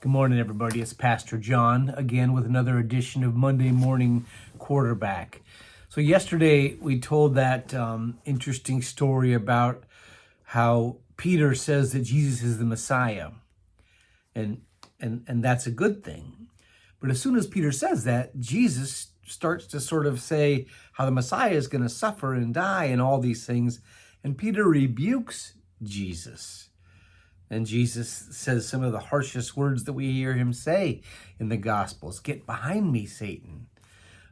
Good morning, everybody. It's Pastor John again with another edition of Monday Morning Quarterback. So yesterday we told that interesting story about how Peter says that Jesus is the Messiah, and that's a good thing. But as soon as Peter says that, Jesus starts to sort of say how the Messiah is going to suffer and die and all these things, and Peter rebukes Jesus. And Jesus says some of the harshest words that we hear him say in the Gospels. Get behind me, Satan.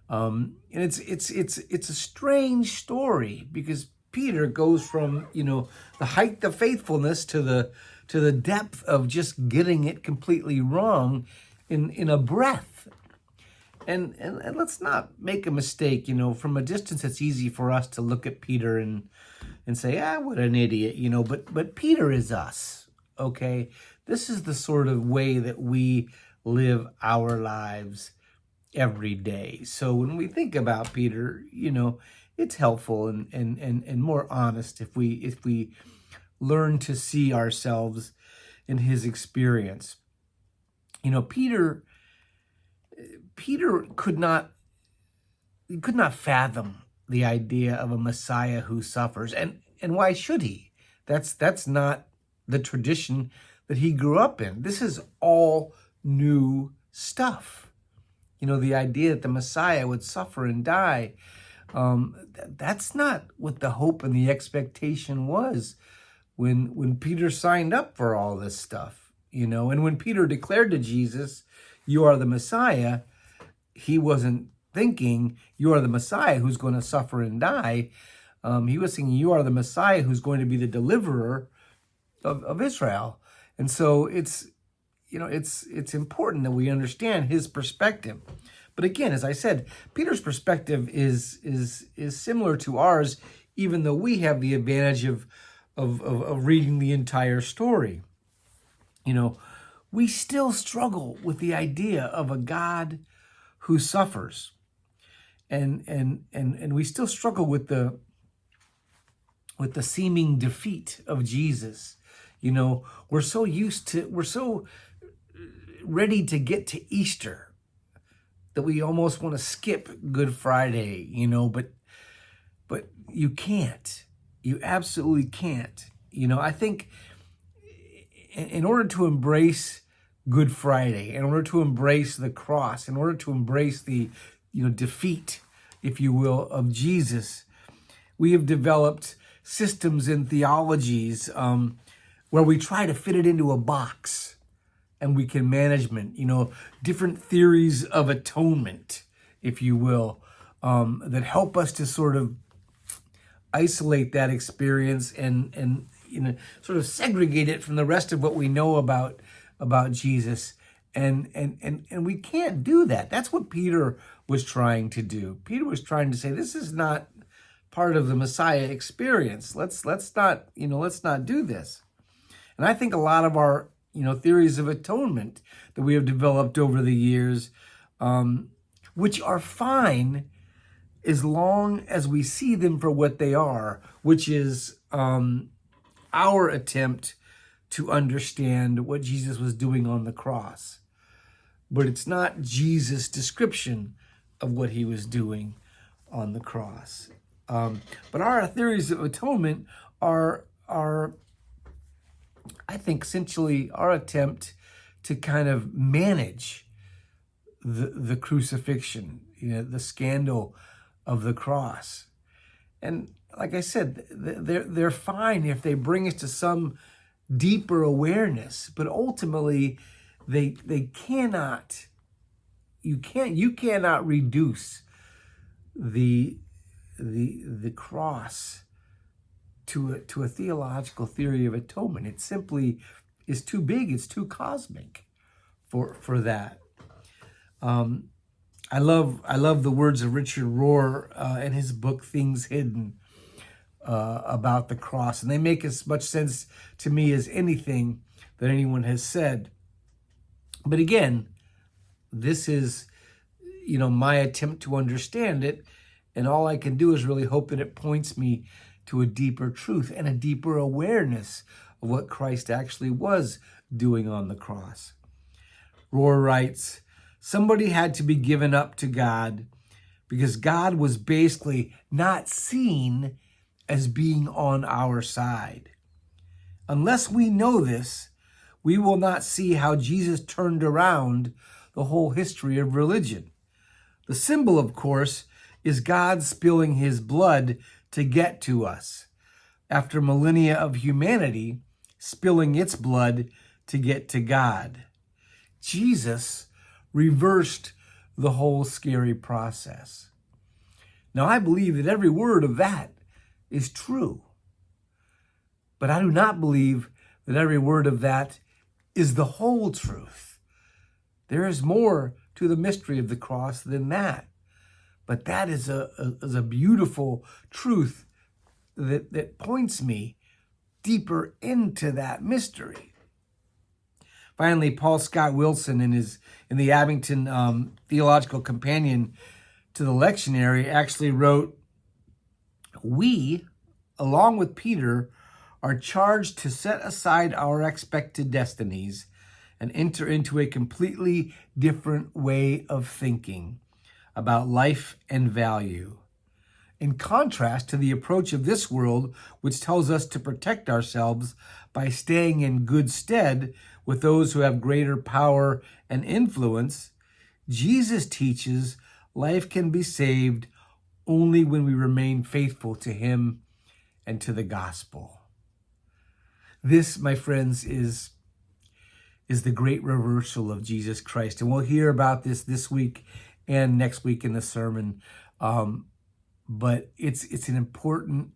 And it's a strange story because Peter goes from, the height of faithfulness to the depth of just getting it completely wrong in a breath. And let's not make a mistake, from a distance it's easy for us to look at Peter and say, what an idiot, but Peter is us. Okay, this is the sort of way that we live our lives every day. So when we think about Peter, it's helpful and more honest if we learn to see ourselves in his experience. Peter could not fathom the idea of a Messiah who suffers, and why should he? That's not the tradition that he grew up in. This is all new stuff. The idea that the Messiah would suffer and die, that's not what the hope and the expectation was when Peter signed up for all this stuff, and when Peter declared to Jesus, you are the Messiah, he wasn't thinking you are the Messiah who's going to suffer and die. He was thinking you are the Messiah who's going to be the deliverer of Israel. And so it's important that we understand his perspective. But again, as I said, Peter's perspective is similar to ours, even though we have the advantage of reading the entire story. We still struggle with the idea of a God who suffers. And we still struggle with the seeming defeat of Jesus. We're so ready to get to Easter that we almost want to skip Good Friday, but you can't. You absolutely can't. I think in order to embrace Good Friday, in order to embrace the cross, in order to embrace the, defeat, if you will, of Jesus, we have developed systems and theologies where we try to fit it into a box and we can management, different theories of atonement, if you will, that help us to sort of isolate that experience and sort of segregate it from the rest of what we know about Jesus. And we can't do that. That's what Peter was trying to do. Peter was trying to say, this is not part of the Messiah experience. Let's not do this. And I think a lot of our, theories of atonement that we have developed over the years, which are fine as long as we see them for what they are, which is our attempt to understand what Jesus was doing on the cross. But it's not Jesus' description of what he was doing on the cross. But our theories of atonement are, I think, essentially our attempt to kind of manage the crucifixion, the scandal of the cross. And like I said, they're fine if they bring us to some deeper awareness, but ultimately they cannot. You cannot reduce the cross to a theological theory of atonement. It simply is too big. It's too cosmic for that. I love the words of Richard Rohr in his book Things Hidden about the cross, and they make as much sense to me as anything that anyone has said. But again, this is my attempt to understand it, and all I can do is really hope that it points me to a deeper truth and a deeper awareness of what Christ actually was doing on the cross. Rohr writes, somebody had to be given up to God because God was basically not seen as being on our side. Unless we know this, we will not see how Jesus turned around the whole history of religion. The symbol, of course, is God spilling his blood to get to us, after millennia of humanity spilling its blood to get to God. Jesus reversed the whole scary process. Now, I believe that every word of that is true, but I do not believe that every word of that is the whole truth. There is more to the mystery of the cross than that. But that is a beautiful truth that points me deeper into that mystery. Finally, Paul Scott Wilson in the Abington Theological Companion to the Lectionary actually wrote, we, along with Peter, are charged to set aside our expected destinies and enter into a completely different way of thinking about life and value. In contrast to the approach of this world, which tells us to protect ourselves by staying in good stead with those who have greater power and influence, Jesus teaches life can be saved only when we remain faithful to him and to the gospel. This, my friends, is the great reversal of Jesus Christ. And we'll hear about this week and next week in the sermon. But it's an important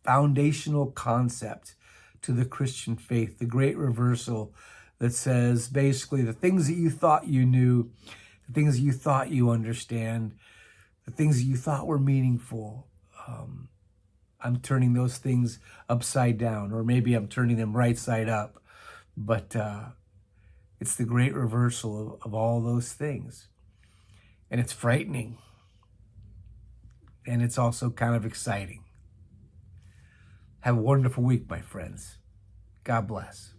foundational concept to the Christian faith, the great reversal that says basically the things that you thought you knew, the things that you thought you understand, the things that you thought were meaningful, I'm turning those things upside down, or maybe I'm turning them right side up. But it's the great reversal of all those things. And it's frightening. And it's also kind of exciting. Have a wonderful week, my friends. God bless.